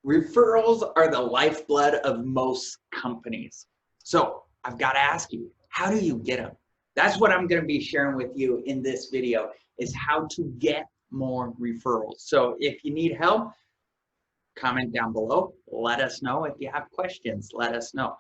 Referrals are the lifeblood of most companies. So I've got to ask you, how do you get them? That's what I'm going to be sharing with you in this video, is how to get more referrals. So if you need help, comment down below. Let us know. If you have questions, let us know.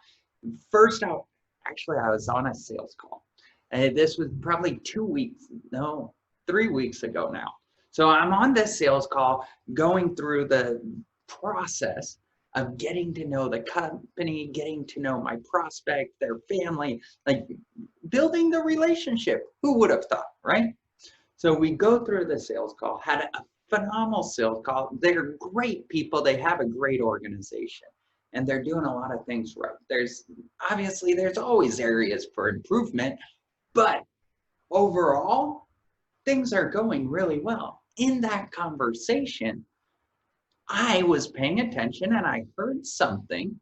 First out, actually, I was on a sales call. This was probably 3 weeks ago now. So I'm on this sales call going through the process of getting to know the company, getting to know my prospect, their family, like building the relationship. Who would have thought, right? So we go through the sales call, had a phenomenal sales call. They're great people. They have a great organization and they're doing a lot of things right. There's always areas for improvement, but overall, things are going really well. In that conversation, I was paying attention and I heard something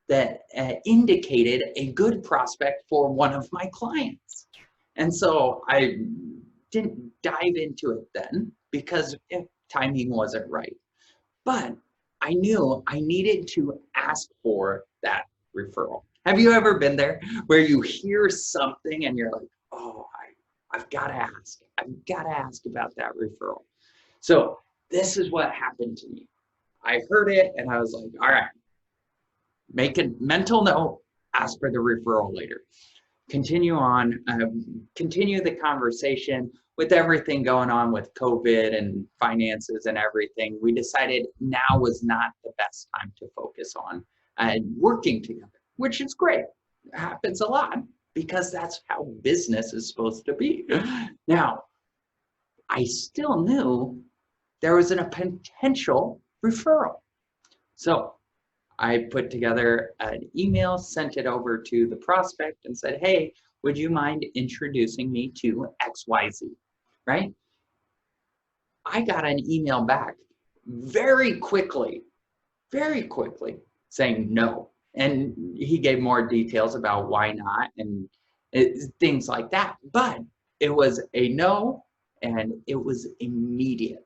that indicated a good prospect for one of my clients. And so I didn't dive into it then because timing wasn't right. But I knew I needed to ask for that referral. Have you ever been there where you hear something and you're like, oh, I've got to ask. I've got to ask about that referral. So this is what happened to me. I heard it and I was like, all right, make a mental note, ask for the referral later. Continue on, continue the conversation. With everything going on with COVID and finances and everything, we decided now was not the best time to focus on working together, which is great. It happens a lot because that's how business is supposed to be. Now, I still knew there was a potential referral. So I put together an email, sent it over to the prospect and said, hey, would you mind introducing me to XYZ, right? I got an email back very quickly saying no. And he gave more details about why not and things like that. But it was a no and it was immediate.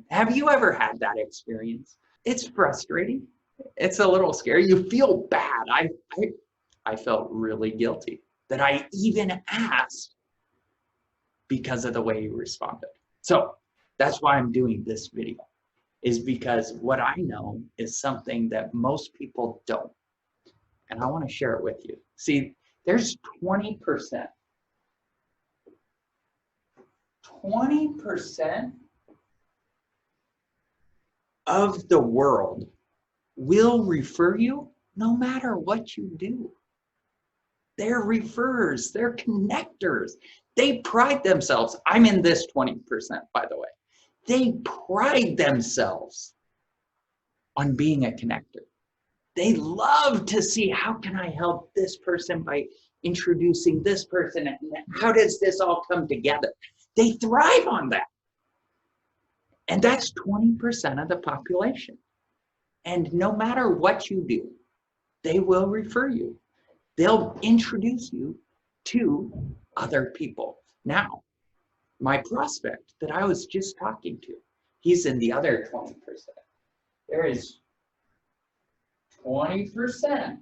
Have you ever had that experience? It's frustrating. It's a little scary. You feel bad. I felt really guilty that I even asked because of the way you responded. So that's why I'm doing this video, is because what I know is something that most people don't. And I want to share it with you. See, there's 20%. 20% of the world will refer you no matter what you do. They're referrers, they're connectors. They pride themselves. I'm in this 20%, by the way. They pride themselves on being a connector. They love to see, how can I help this person by introducing this person? And how does this all come together? They thrive on that. And that's 20% of the population. And no matter what you do, they will refer you. They'll introduce you to other people. Now, my prospect that I was just talking to, he's in the other 20%. There is 20%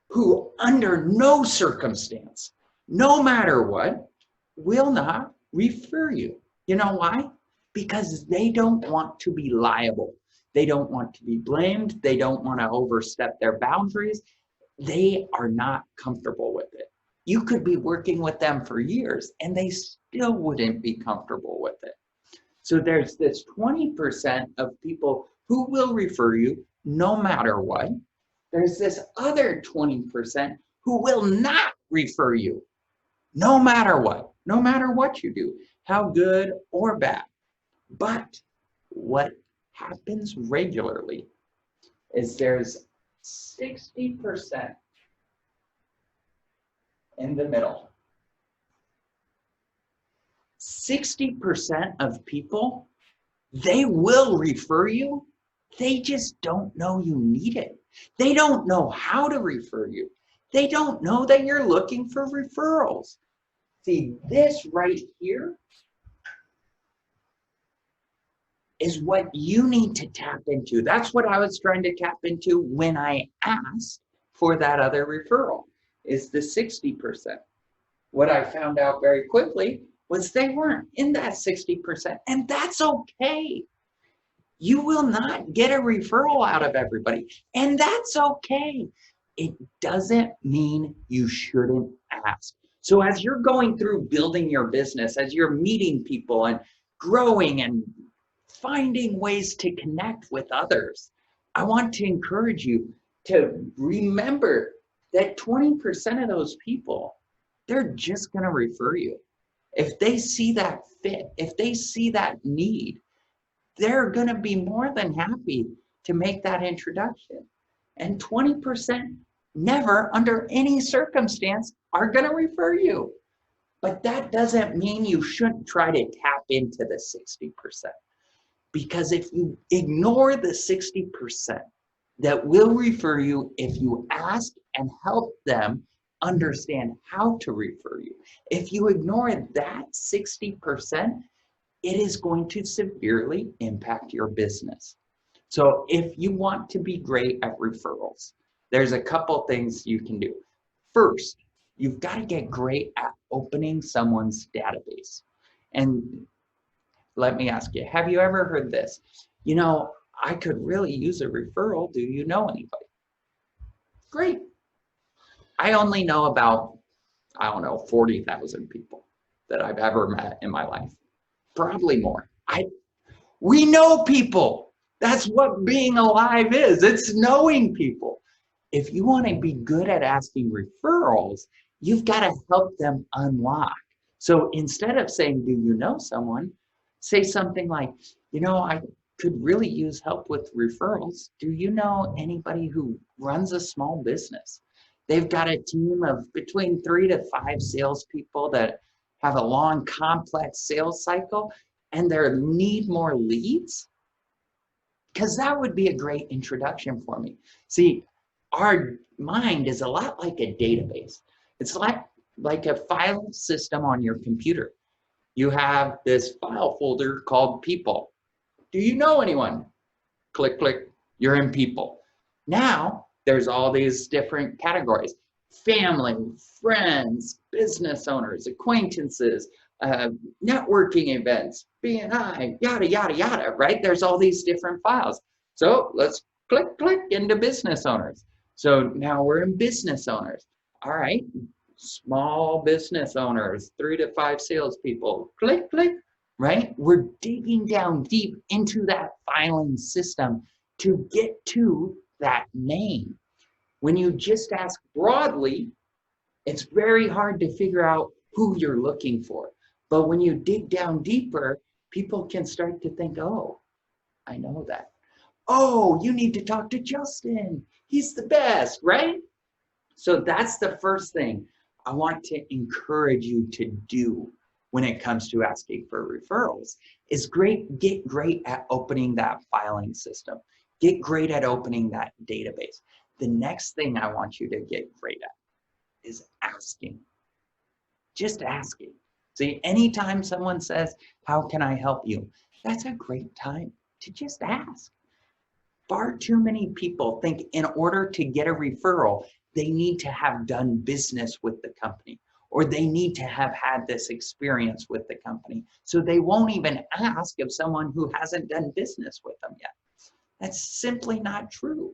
who under no circumstance, no matter what, will not refer you. You know why? Because they don't want to be liable. They don't want to be blamed. They don't want to overstep their boundaries. They are not comfortable with it. You could be working with them for years and they still wouldn't be comfortable with it. So there's this 20% of people who will refer you no matter what. There's this other 20% who will not refer you no matter what you do, how good or bad. But what happens regularly is there's 60% in the middle. 60% of people, they will refer you. They just don't know you need it. They don't know how to refer you. They don't know that you're looking for referrals. See, this right here is what you need to tap into. That's what I was trying to tap into when I asked for that other referral, is the 60%. What I found out very quickly was they weren't in that 60%, and that's okay. You will not get a referral out of everybody, and that's okay. It doesn't mean you shouldn't ask. So as you're going through building your business, as you're meeting people and growing and finding ways to connect with others, I want to encourage you to remember that 20% of those people, they're just going to refer you. If they see that fit, if they see that need, they're going to be more than happy to make that introduction. And 20% never, under any circumstance, are going to refer you. But that doesn't mean you shouldn't try to tap into the 60%. Because if you ignore the 60% that will refer you, if you ask and help them understand how to refer you, if you ignore that 60%, it is going to severely impact your business. So if you want to be great at referrals, there's a couple things you can do. First, you've got to get great at opening someone's database. And let me ask you, have you ever heard this? You know, I could really use a referral. Do you know anybody? Great. I only know about, I don't know, 40,000 people that I've ever met in my life. Probably more. We know people. That's what being alive is. It's knowing people. If you want to be good at asking referrals, you've got to help them unlock. So instead of saying, do you know someone? Say something like, you know, I could really use help with referrals. Do you know anybody who runs a small business? They've got a team of between 3 to 5 salespeople that have a long, complex sales cycle, and they need more leads. Because that would be a great introduction for me. See, our mind is a lot like a database. It's like a file system on your computer. You have this file folder called people. Do you know anyone? Click, click, you're in people. Now, there's all these different categories. Family, friends, business owners, acquaintances, networking events, BNI, yada, yada, yada, right? There's all these different files. So let's click, click into business owners. So now we're in business owners. All right, small business owners, 3 to 5 salespeople, click, click, right? We're digging down deep into that filing system to get to that name. When you just ask broadly, it's very hard to figure out who you're looking for. But when you dig down deeper, people can start to think, oh, I know that. Oh, you need to talk to Justin. He's the best, right? So that's the first thing I want to encourage you to do when it comes to asking for referrals is get great at opening that filing system. Get great at opening that database. The next thing I want you to get great at is asking. Just asking. See, anytime someone says, how can I help you? That's a great time to just ask. Far too many people think in order to get a referral, they need to have done business with the company, or they need to have had this experience with the company. So they won't even ask of someone who hasn't done business with them yet. That's simply not true.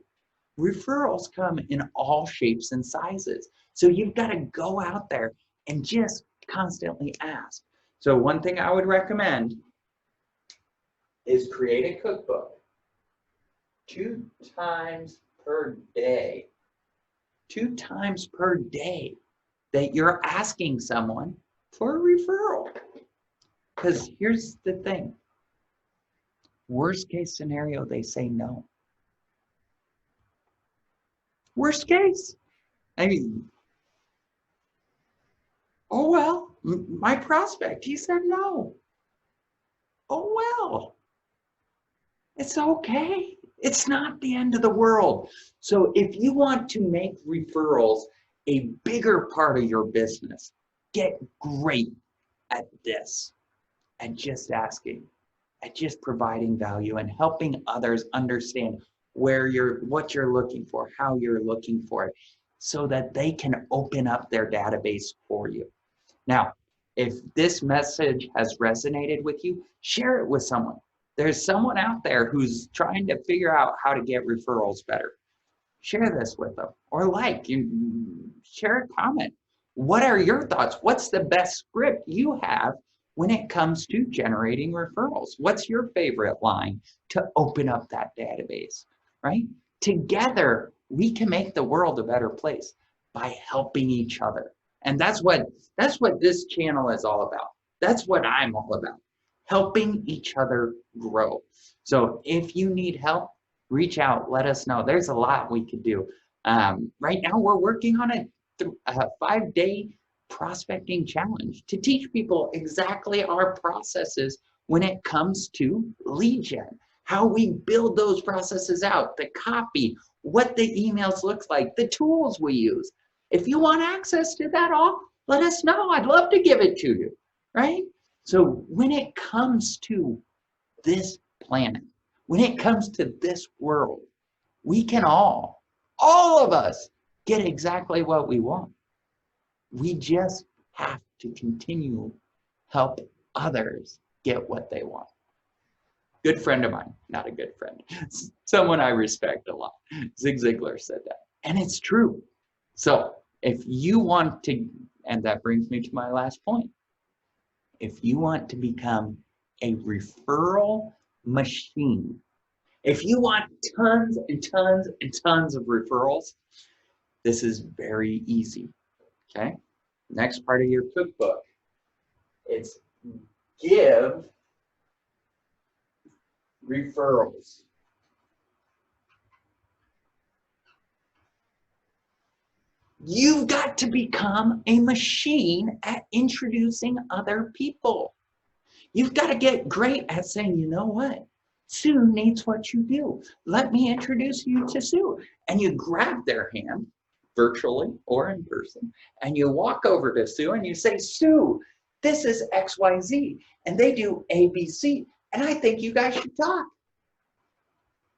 Referrals come in all shapes and sizes. So you've got to go out there and just constantly ask. So one thing I would recommend is create a cookbook 2 times per day. 2 times per day that you're asking someone for a referral. Because here's the thing. Worst case scenario, they say no. Worst case. I mean, oh well, my prospect, he said no. Oh well, it's okay. It's not the end of the world. So if you want to make referrals a bigger part of your business, get great at this, at just asking. at just providing value and helping others understand what you're looking for, how you're looking for it, so that they can open up their database for you. Now, if this message has resonated with you, share it with someone. There's someone out there who's trying to figure out how to get referrals better. Share this with them, or share a comment. What are your thoughts? What's the best script you have when it comes to generating referrals? What's your favorite line to open up that database, right? Together, we can make the world a better place by helping each other. And that's what this channel is all about. That's what I'm all about, helping each other grow. So if you need help, reach out, let us know. There's a lot we could do. Right now, we're working on a 5-day prospecting challenge to teach people exactly our processes when it comes to lead gen, how we build those processes out, the copy, what the emails look like, the tools we use. If you want access to that all, let us know. I'd love to give it to you, right? So when it comes to this planet, when it comes to this world, we can all of us, get exactly what we want. We just have to continue help others get what they want. Good friend of mine, not a good friend, someone I respect a lot. Zig Ziglar said that, and it's true. So if you want to, and that brings me to my last point, if you want to become a referral machine, if you want tons and tons and tons of referrals, this is very easy, okay? Next part of your cookbook, it's give referrals. You've got to become a machine at introducing other people. You've got to get great at saying, you know what? Sue needs what you do. Let me introduce you to Sue. And you grab their hand, virtually or in person, and you walk over to Sue and you say, Sue, this is XYZ, and they do ABC, and I think you guys should talk.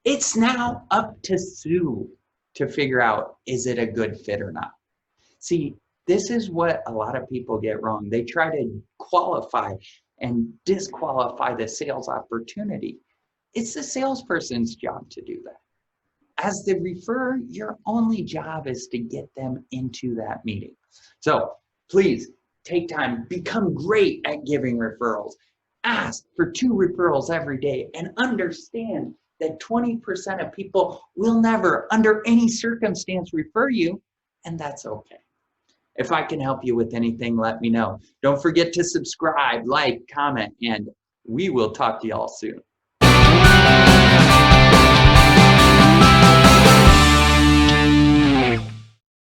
It's now up to Sue to figure out, is it a good fit or not? See, this is what a lot of people get wrong. They try to qualify and disqualify the sales opportunity. It's the salesperson's job to do that. As the referrer, your only job is to get them into that meeting. So please take time, become great at giving referrals. Ask for 2 referrals every day and understand that 20% of people will never, under any circumstance, refer you, and that's okay. If I can help you with anything, let me know. Don't forget to subscribe, like, comment, and we will talk to y'all soon.